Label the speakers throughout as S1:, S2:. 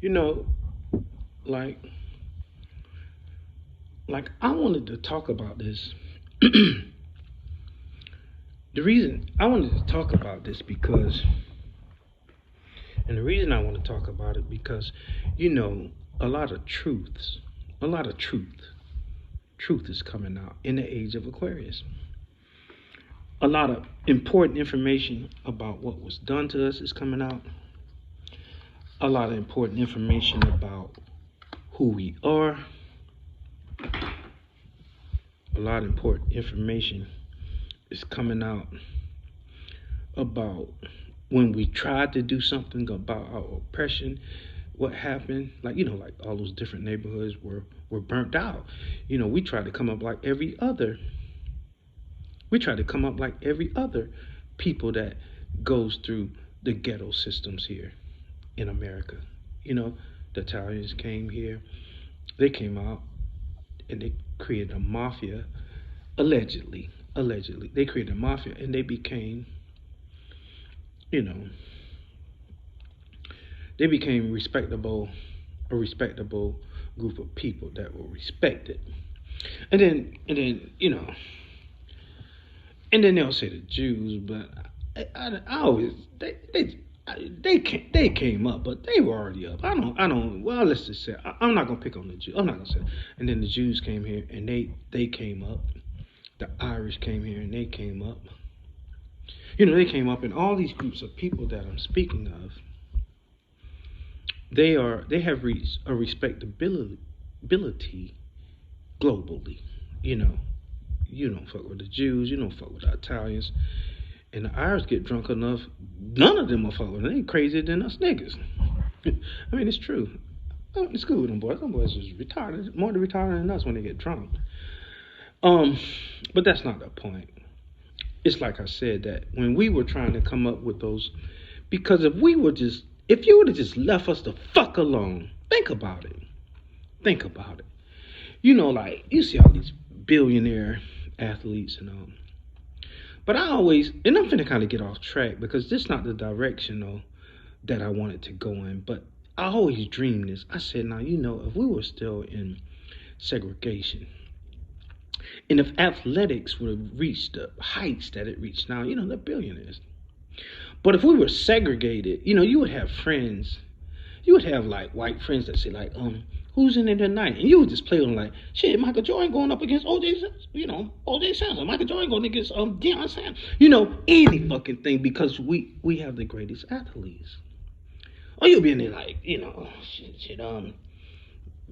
S1: You know, like I wanted to talk about this. The reason I wanted to talk about this because and the reason I want to talk about it because you know, a lot of truths, a lot of truth is coming out in the age of Aquarius. A lot of important information about what was done to us is coming out. A lot of important information about who we are. A lot of important information is coming out about when we tried to do something about our oppression, what happened, like like all those different neighborhoods were burnt out. We tried to come up like every other we tried to come up like every other people that goes through the ghetto systems here in America. You know, the Italians came here, they came out and they created a mafia, allegedly they created a mafia and they became, you know, they became a respectable group of people that were respected. And then they'll say the Jews, but I always they came up, but they were already up. I don't. Well, let's just say I'm not gonna pick on the Jews. I'm not gonna say. And then the Jews came here, and they came up. The Irish came here, and they came up. They came up, and all these groups of people that I'm speaking of, they have reached a respectability globally. You know, you don't fuck with the Jews, you don't fuck with the Italians, and the Irish get drunk enough. None of them are fucking. They ain't crazier than us niggas. I mean, it's true. It's good with them boys. Them boys is retarded, more retarded than us when they get drunk. But that's not the point. It's like I said that when we were trying to come up with those, because if you would have just left us the fuck alone, think about it. Think about it. Like you see all these billionaire athletes and all. But and I'm finna kind of get off track because this is not the direction though that I wanted to go in. But I always dreamed this. I said, now if we were still in segregation, and if athletics would have reached the heights that it reached now, they're billionaires. But if we were segregated, you would have friends. You would have like white friends that say like, who's in there tonight? And you would just play on like, shit, Michael Jordan going up against OJ Simpson. Michael Jordan going against Deion Sanders. Any fucking thing because we have the greatest athletes. Or you'll be in there like,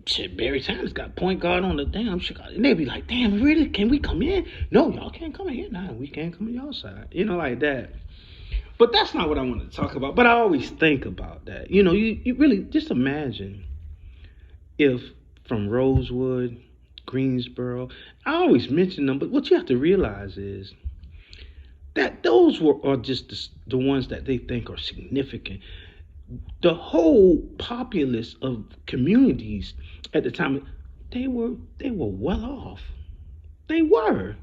S1: shit, Barry Sanders got point guard on the damn Chicago. And they'll be like, damn, really? Can we come in? No, y'all can't come in here. Nah, we can't come in y'all side. Like that. But that's not what I want to talk about. But I always think about that. You really just imagine if from Rosewood, Greensboro, I always mention them, but what you have to realize is that those are just the ones that they think are significant. The whole populace of communities at the time, they were well off. They were.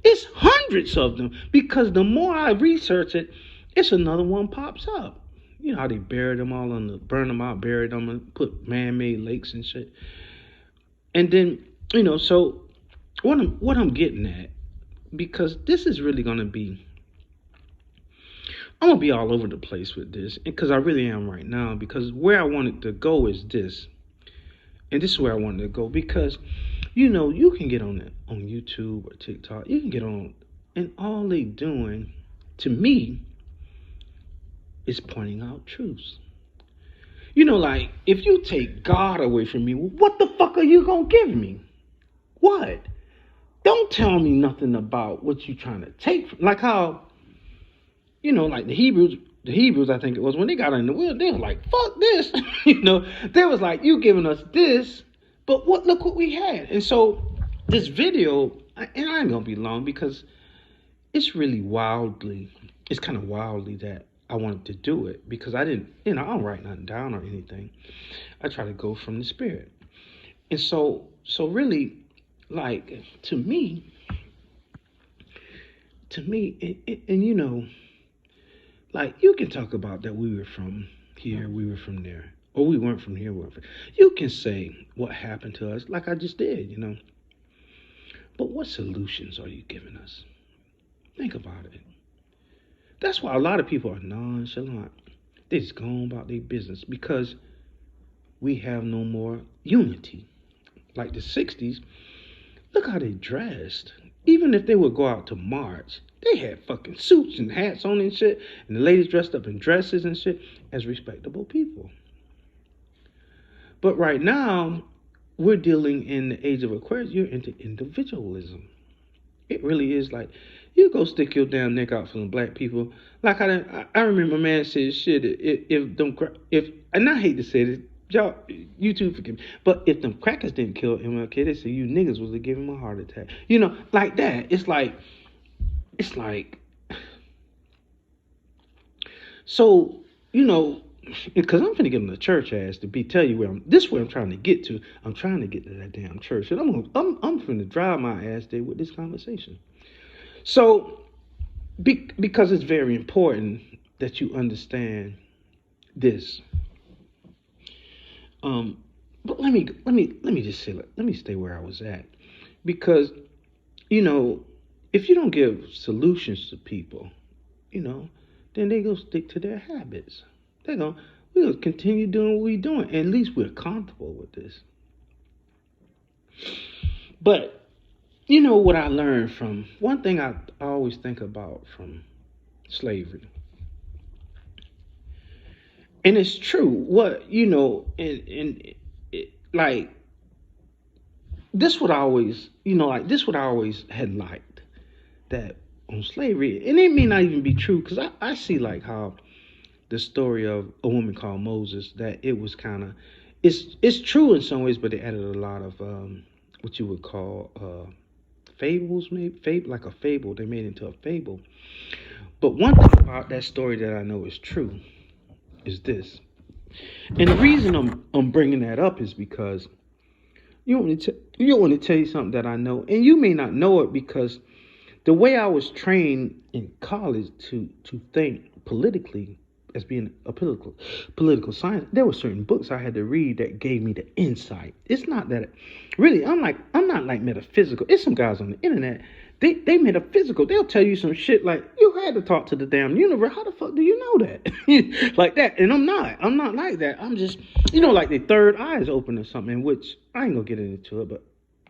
S1: It's hundreds of them because the more I research it, it's another one pops up. You know how they buried them all burn them out, buried them, and put man-made lakes and shit. And then, so what I'm getting at, because this is really gonna be, I'm gonna be all over the place with this, because I really am right now. Because where I wanted to go is this, and this is where I wanted to go. Because, you can get on YouTube or TikTok, you can get on, and all they doing, to me, is pointing out truths. Like, if you take God away from me, what the fuck are you gonna give me? What? Don't tell me nothing about what you trying to take. Like how, like the Hebrews, I think it was, when they got in the wheel, they were like, fuck this. They was like, you giving us this, but look what we had. And so this video, and I ain't gonna be long because it's kind of wildly that I wanted to do it, because I didn't, I don't write nothing down or anything. I try to go from the spirit. And so really, like, to me, and like you can talk about that we were from here, we were from there, or we weren't from here, we weren't from. You can say what happened to us, like I just did, But what solutions are you giving us? Think about it. That's why a lot of people are nonchalant. They just go on about their business because we have no more unity. Like the 60s, look how they dressed. Even if they would go out to march, they had fucking suits and hats on and shit, and the ladies dressed up in dresses and shit as respectable people. But right now, we're dealing in the age of Aquarius. You're into individualism. It really is like you go stick your damn neck out for some black people. Like I remember a man said shit. If and I hate to say this, y'all, you too forgive me. But if them crackers didn't kill MLK, they say you niggas was to give him a heart attack. Like that. It's like. So because I'm finna get on the church ass to tell you where I'm trying to get to. I'm trying to get to that damn church, and I'm finna drive my ass there with this conversation. So, because it's very important that you understand this. But let me just say, let me stay where I was at, because if you don't give solutions to people, then they gonna stick to their habits. We're gonna continue doing what we're doing. And at least we're comfortable with this. But what I learned from one thing I always think about from slavery. And it's true. Like this what I always had liked that on slavery. And it may not even be true, because I see like how the story of a woman called Moses, that it was kind of, it's true in some ways, but they added a lot of what you would call fables, maybe like a fable. They made it into a fable. But one thing about that story that I know is true is this, and the reason I'm bringing that up is because you want to tell you something that I know, and you may not know it, because the way I was trained in college to think politically, as being a political science, there were certain books I had to read that gave me the insight. It's not that really I'm not like metaphysical. It's some guys on the internet, they metaphysical. They'll tell you some shit like you had to talk to the damn universe. How the fuck do you know that? Like that. And I'm not like that. I'm just like the third eye is open or something, which I ain't gonna get into it, but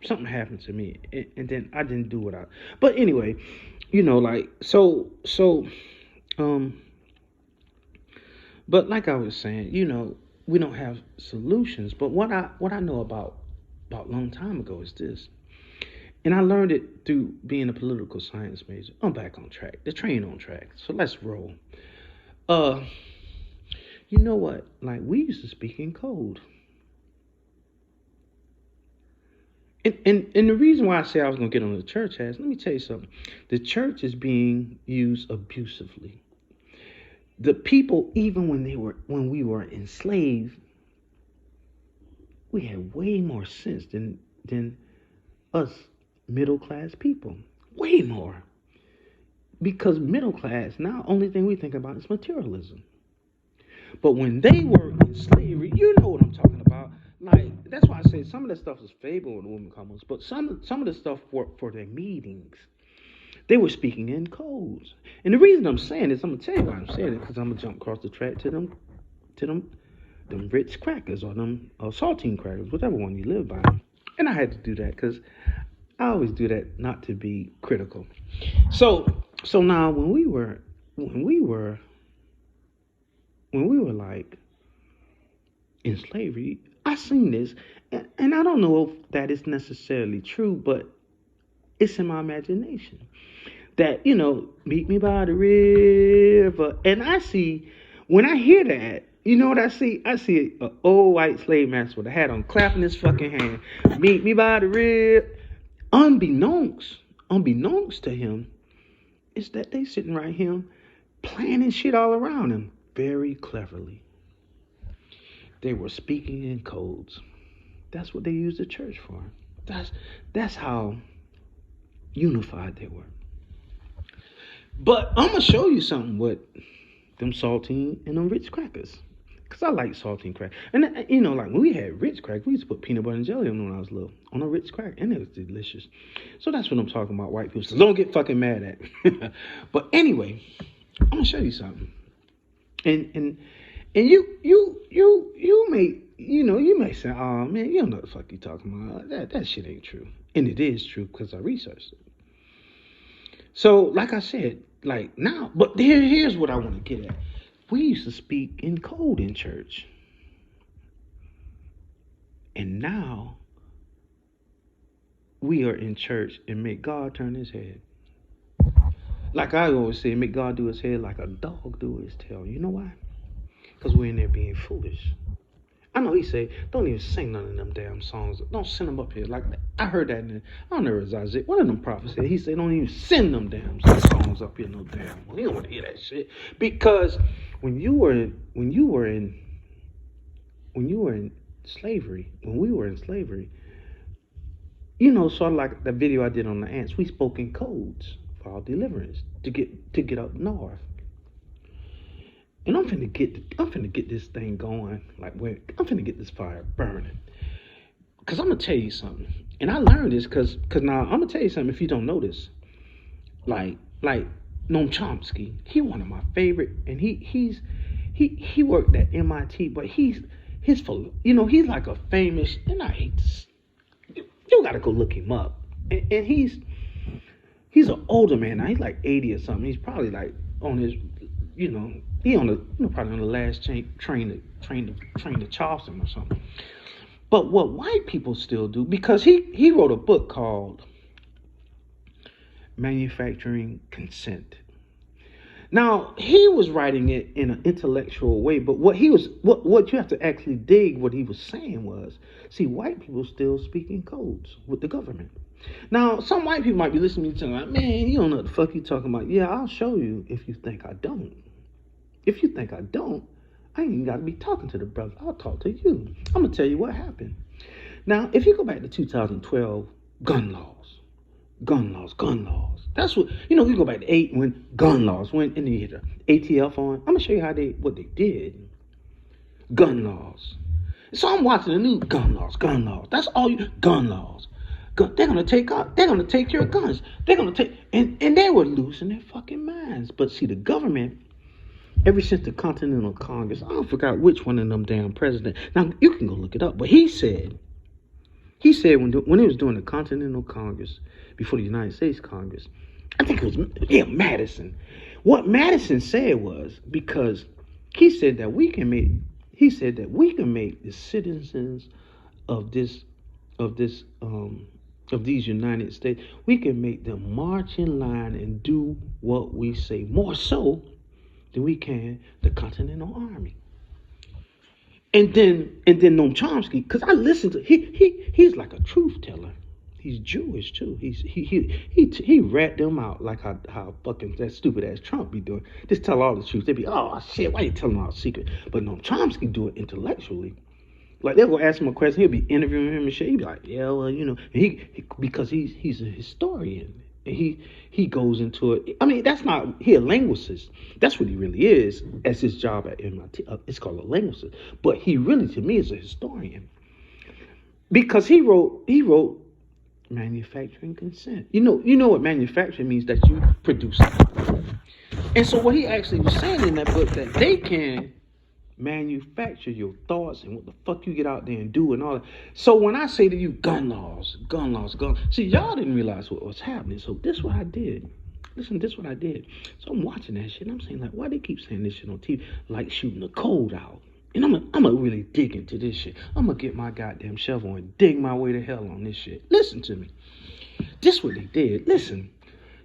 S1: something happened to me, and then I didn't do what I. But anyway, like so. But like I was saying, we don't have solutions. But what I know about a long time ago is this, and I learned it through being a political science major. I'm back on track. The train on track. So let's roll. You know what? Like we used to speak in code. And the reason why I say I was gonna get on the church ass, let me tell you something. The church is being used abusively. The people, even when we were enslaved, we had way more sense than us middle class people. Way more. Because middle class, now only thing we think about is materialism. But when they were in slavery, you know what I'm talking about. Like, that's why I say some of that stuff is fable in the women commons, but some of the stuff for their meetings, they were speaking in codes. And the reason I'm saying this, I'm gonna tell you why I'm saying it, because I'm gonna jump across the track to them Ritz crackers, or them saltine crackers, whichever one you live by. And I had to do that because I always do that, not to be critical. So now when we were like in slavery, I seen this, and I don't know if that is necessarily true, but it's in my imagination that, meet me by the river. And I see, when I hear that, you know what I see? I see an old white slave master with a hat on, clapping his fucking hand. Meet me by the river. Unbeknownst to him, is that they sitting right here planning shit all around him very cleverly. They were speaking in codes. That's what they used the church for. That's how unified they were. But I'm gonna show you something what them saltine and them Ritz crackers. Cause I like saltine crack, and like when we had Ritz crack, we used to put peanut butter and jelly on when I was little on a Ritz crack, and it was delicious. So that's what I'm talking about, white people. So don't get fucking mad at. But anyway, I'm gonna show you something, and you may say, oh man, you don't know what the fuck you talking about. That shit ain't true, and it is true because I researched it. So like I said, like now, but here's what I want to get at. We used to speak in code in church. And now we are in church and make God turn his head. Like I always say, make God do his head like a dog do his tail. You know why? Because we're in there being foolish. I know he say, don't even sing none of them damn songs. Don't send them up here like that. I heard that I don't know, it was Isaiah. One of them prophets said, he said, don't even send them damn songs up here no damn. Well, you don't want to hear that shit. Because when you were in slavery, when we were in slavery, sort of like the video I did on the ants, we spoke in codes for our deliverance to get up north. And I'm finna get this thing going. I'm finna get this fire burning. Cause I'm gonna tell you something. And I learned this cause now I'm gonna tell you something if you don't know this. Like Noam Chomsky, he one of my favorite, and he worked at MIT, but he's like a famous, and I hate this. You gotta go look him up. And he's an older man now. He's like 80 or something. He's probably like on his, he probably on the last train to Charleston or something. But what white people still do, because he wrote a book called Manufacturing Consent. Now he was writing it in an intellectual way, but what you have to actually dig what he was saying was, see, white people still speak in codes with the government. Now some white people might be listening to me like, man, you don't know what the fuck you talking about. Yeah, I'll show you if you think I don't. If you think I don't, I ain't even got to be talking to the brother. I'll talk to you. I'm going to tell you what happened. Now, if you go back to 2012, gun laws. That's what, we go back to when gun laws went, and you hit the ATF on. I'm going to show you what they did. Gun laws. So I'm watching the news, gun laws. That's all gun laws. They're going to take your guns. They're going to take, and they were losing their fucking minds. But see, the government, ever since the Continental Congress, I forgot which one of them damn presidents. Now, you can go look it up. But he said when he was doing the Continental Congress before the United States Congress, I think it was, Madison. What Madison said was, because he said that we can make the citizens of these United States, we can make them march in line and do what we say, more so than we can the Continental Army. And then Noam Chomsky, because I listened to he's like a truth teller. He's Jewish too. He rat them out like how fucking that stupid ass Trump be doing. Just tell all the truth. They be, oh shit, why you telling all the secret? But Noam Chomsky do it intellectually. Like they'll go ask him a question, he'll be interviewing him and shit. He'll be like, yeah, well, he because he's a historian. And he goes into it. I mean, that's not, he a linguist. That's what he really is as his job at MIT. It's called a linguist. But he really, to me, is a historian. Because he wrote Manufacturing Consent. You know what manufacturing means, that you produce something. And so what he actually was saying in that book, that they can manufacture your thoughts and what the fuck you get out there and do and all that. So when I say to you, gun laws, see, y'all didn't realize what was happening. So this is what I did. Listen, this is what I did. So I'm watching that shit and I'm saying, like, why they keep saying this shit on TV, like shooting the code out? And I'm gonna really dig into this shit. I'm gonna get my goddamn shovel and dig my way to hell on this shit. Listen to me. This is what they did. Listen.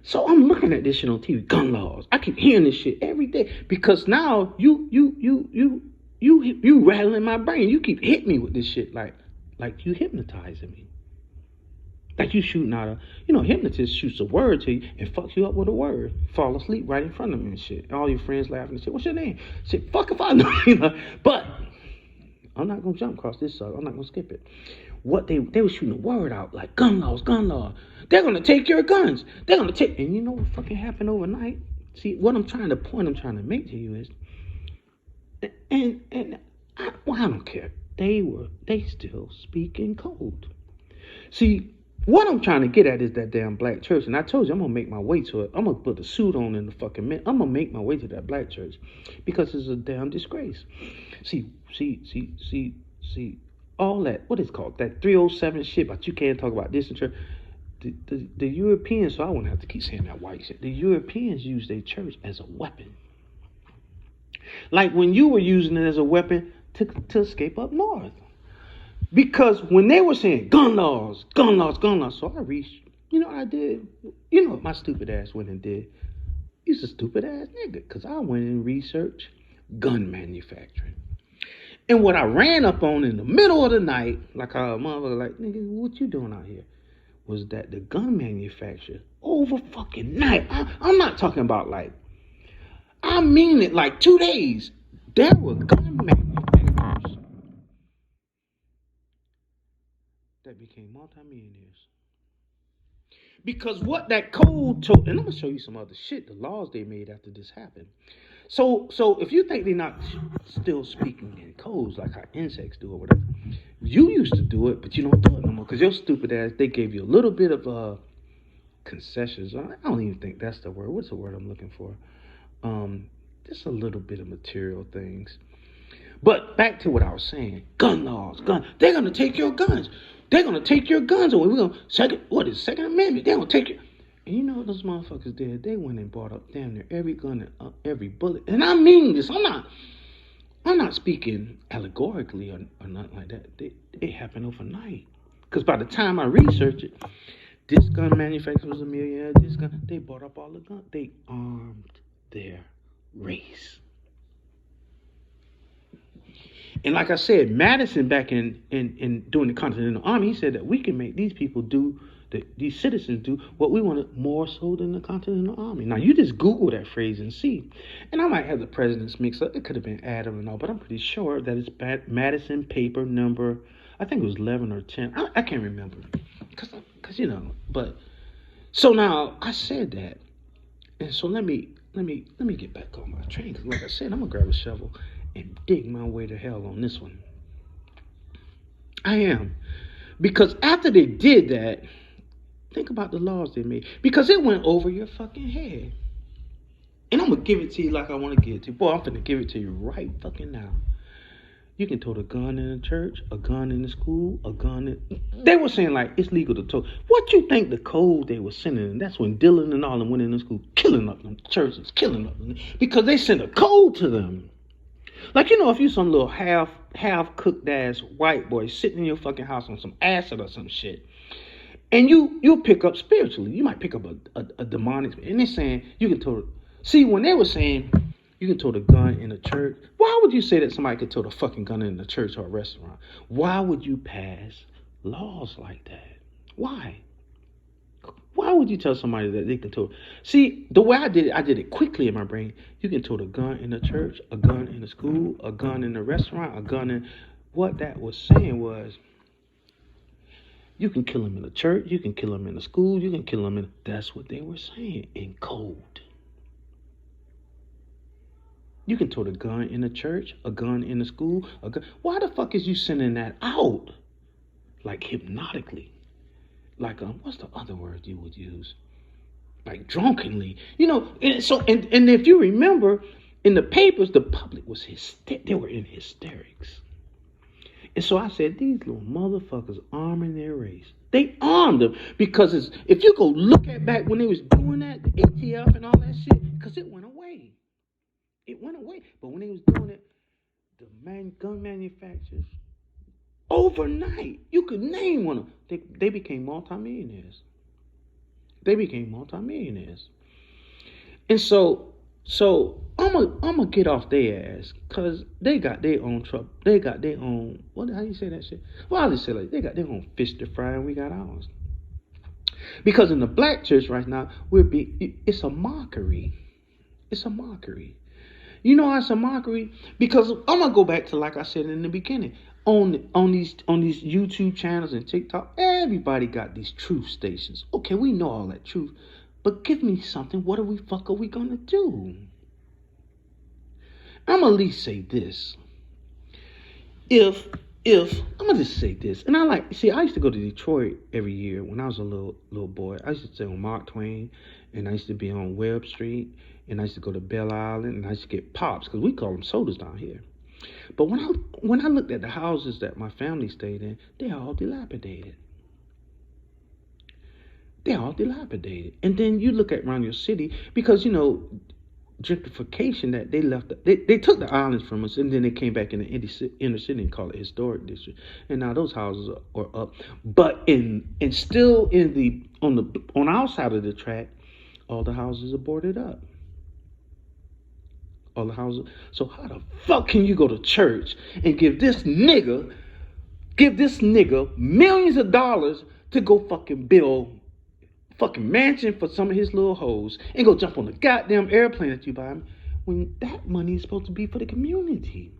S1: So I'm looking at this shit on TV, gun laws. I keep hearing this shit every day because now you rattling my brain. You keep hitting me with this shit like you hypnotizing me. Like you shooting out a, hypnotist shoots a word to you and fucks you up with a word. Fall asleep right in front of me and shit. All your friends laughing and say, what's your name? I say, fuck if I know, But I'm not gonna jump across this side. I'm not gonna skip it. What they were shooting a word out like gun laws. They're gonna take your guns. They're gonna take, and you know what fucking happened overnight? See, what I'm trying to make to you is, And I don't care. They still speak in code. See, what I'm trying to get at is that damn black church. And I told you I'm gonna make my way to it. I'm gonna put a suit on in the fucking minute. I'm gonna make my way to that black church because it's a damn disgrace. See, all that, what is it called? That 307 shit, but you can't talk about this in church. The Europeans, so I wouldn't have to keep saying that white shit. The Europeans use their church as a weapon. Like when you were using it as a weapon to escape up north. Because when they were saying gun laws, so I reached, I did, what my stupid ass went and did. He's a stupid ass nigga, because I went and researched gun manufacturing. And what I ran up on in the middle of the night, like a motherfucker, like, nigga, what you doing out here? Was that the gun manufacturer over fucking night. I'm not talking about like, I mean it, like 2 days. There were gun manufacturers that became multimillionaires. Because what that code told, and I'm gonna show you some other shit, the laws they made after this happened. So if you think they're not still speaking in codes like how insects do or whatever, you used to do it, but you don't do it no more because your stupid ass, they gave you a little bit of concessions. I don't even think that's the word. What's the word I'm looking for? Just a little bit of material things. But back to what I was saying, gun laws, they're gonna take your guns. They're gonna take your guns away. We're gonna Second Amendment? They're gonna take your. And you know what those motherfuckers did? They went and bought up damn near every gun and every bullet. And I mean this. I'm not speaking allegorically or nothing like that. It happened overnight. Because by the time I researched it, this gun manufacturer was a millionaire. They bought up all the guns. They armed their race. And like I said, Madison back in during the Continental Army, he said that we can make these people do, these citizens do what we wanted more so than the Continental Army. Now, you just Google that phrase and see. And I might have the presidents mixed up. It could have been Adam and all, but I'm pretty sure that it's Madison paper number, I think it was 11 or 10. I can't remember. Because but. So now, I said that. And so let me get back on my train. Because like I said, I'm going to grab a shovel and dig my way to hell on this one. I am. Because after they did that, think about the laws they made. Because it went over your fucking head. And I'm going to give it to you like I want to give it to you. Boy, I'm going to give it to you right fucking now. You can tote a gun in a church, a gun in the school, a gun in... They were saying like it's legal to tote. What you think the code they were sending? And that's when Dylan and all them went in the school, killing up them churches, killing up them. Because they sent a code to them. Like, if you some little half cooked ass white boy sitting in your fucking house on some acid or some shit, and you'll pick up spiritually. You might pick up a demonic, and they're saying you can tote. See, when they were saying you can tote a gun in a church, why would you say that somebody could tote a fucking gun in a church or a restaurant? Why would you pass laws like that? Why? Why would you tell somebody that they can tote? See, the way I did it quickly in my brain. You can tote a gun in a church, a gun in a school, a gun in a restaurant, a gun in... What that was saying was, you can kill them in a church, you can kill them in a school, you can kill them in... That's what they were saying in code. You can tote a gun in a church, a gun in a school, a gun... Why the fuck is you sending that out? Like hypnotically. Like, what's the other word you would use? Like drunkenly. And if you remember, in the papers, the public was they were in hysterics. And so I said, these little motherfuckers arming their race. They armed them because if you go look at back when they was doing that, the ATF and all that shit, because it went away. It went away. But when they was doing it, the gun manufacturers, overnight, you could name one of them. They became multimillionaires. And so I'm gonna get off their ass because they got their own trouble. They got their own, how you say that shit? Well, I'll just say like they got their own fish to fry and we got ours. Because in the black church right now, it's a mockery. It's a mockery. You know why it's a mockery? Because I'm gonna go back to like I said in the beginning. On these YouTube channels and TikTok, everybody got these truth stations. Okay, we know all that truth, but give me something. What are we gonna do? I'm gonna at least say this. If I'm gonna just say this, and I used to go to Detroit every year when I was a little boy. I used to stay on Mark Twain, and I used to be on Webb Street, and I used to go to Belle Island, and I used to get pops because we call them sodas down here. But when I looked at the houses that my family stayed in, they're all dilapidated. They're all dilapidated. And then you look at around your city because gentrification that they took the islands from us, and then they came back in the inner city and called it historic district, and now those houses are up, but still on our side of the track, all the houses are boarded up, all the houses. So how the fuck can you go to church and give this nigga millions of dollars to go fucking build fucking mansion for some of his little hoes and go jump on the goddamn airplane that you buy him when that money is supposed to be for the community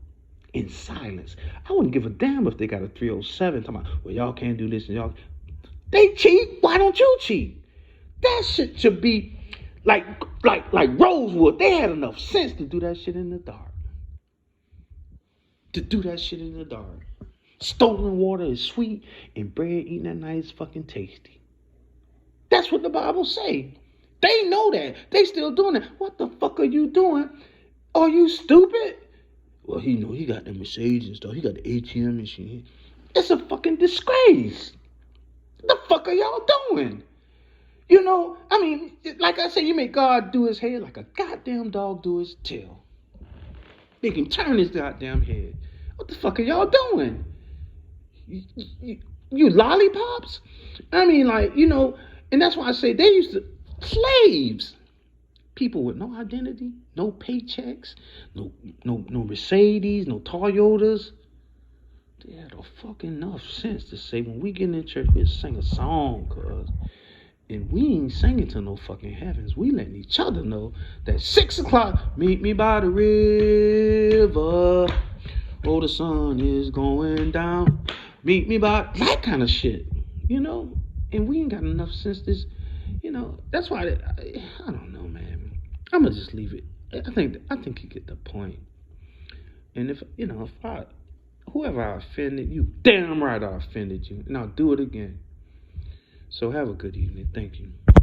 S1: in silence? I wouldn't give a damn if they got a 307 talking about, well, y'all can't do this and y'all. They cheat. Why don't you cheat? That shit should be like Rosewood. They had enough sense to do that shit in the dark. Stolen water is sweet and bread eating at night is fucking tasty. That's what the Bible say. They know that. They still doing it. What the fuck are you doing? Are you stupid? Well, he got the Mercedes and stuff. He got the ATM machine. It's a fucking disgrace. What the fuck are y'all doing? I mean, like I said, you make God do his head like a goddamn dog do his tail. They can turn his goddamn head. What the fuck are y'all doing? You lollipops? I mean, and that's why I say they used to slaves, people with no identity, no paychecks, no Mercedes, no Toyotas. They had a fucking enough sense to say when we get in church, we'll sing a song, cuz. And we ain't singing to no fucking heavens. We letting each other know that 6 o'clock, meet me by the river. Oh, the sun is going down. Meet me by that kind of shit, And we ain't got enough sense to, that's why I don't know, man. I'm gonna just leave it. I think you get the point. And if whoever I offended, you damn right I offended you, and I'll do it again. So have a good evening. Thank you.